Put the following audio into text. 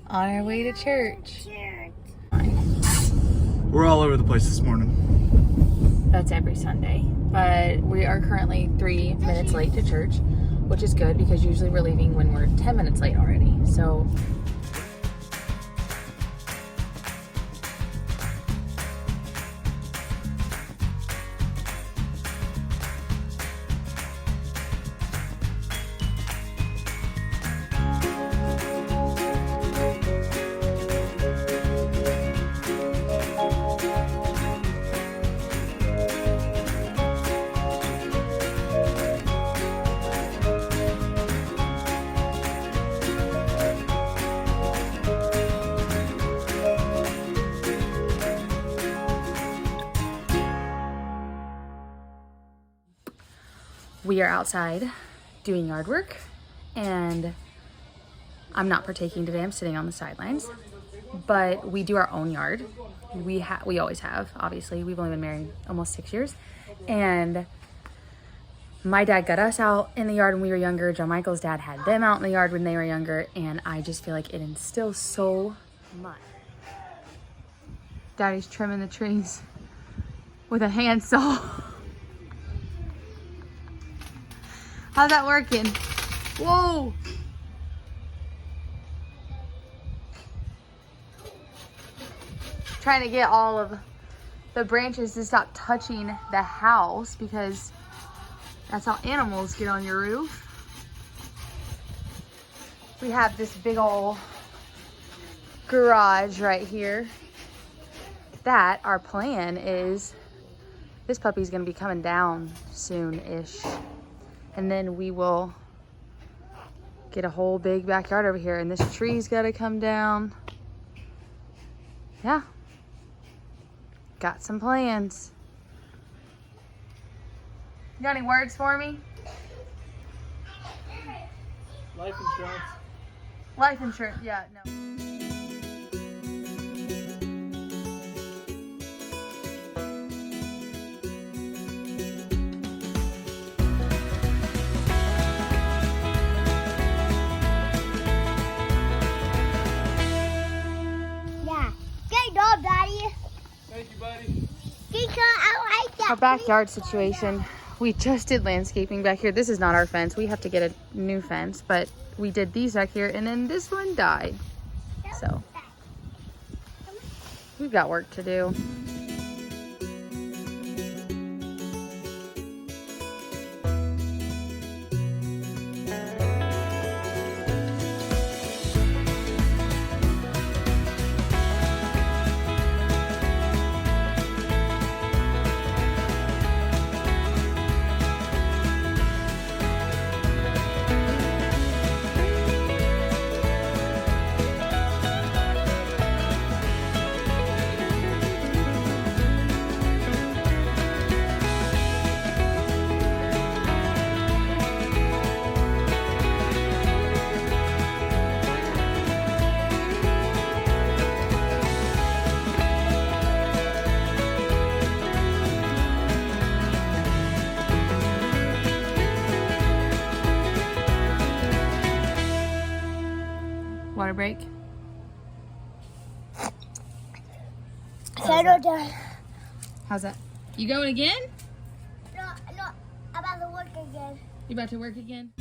On our way to church. We're all over the place this morning. That's every Sunday. But we are currently 3 minutes late to church, which is good because usually we're leaving when we're 10 minutes late already. So we are outside doing yard work, and I'm not partaking today. I'm sitting on the sidelines, but we do our own yard. We always have, obviously. We've only been married almost 6 years, and my dad got us out in the yard when we were younger. John Michael's dad had them out in the yard when they were younger, and I just feel like it instills so much. Daddy's trimming the trees with a handsaw. How's that working? Whoa! Trying to get all of the branches to stop touching the house because that's how animals get on your roof. We have this big old garage right here. That our plan is this puppy's gonna be coming down soon-ish. And then we will get a whole big backyard over here. And this tree's got to come down. Yeah. Got some plans. You got any words for me? Life insurance. Life insurance. Yeah, no. Thank you, buddy. I like that. Our backyard situation. We just did landscaping back here. This is not our fence. We have to get a new fence, but we did these back here, and then this one died. So we've got work to do. Water break. Settle down. How's that? You going again? No, about to work again. You about to work again?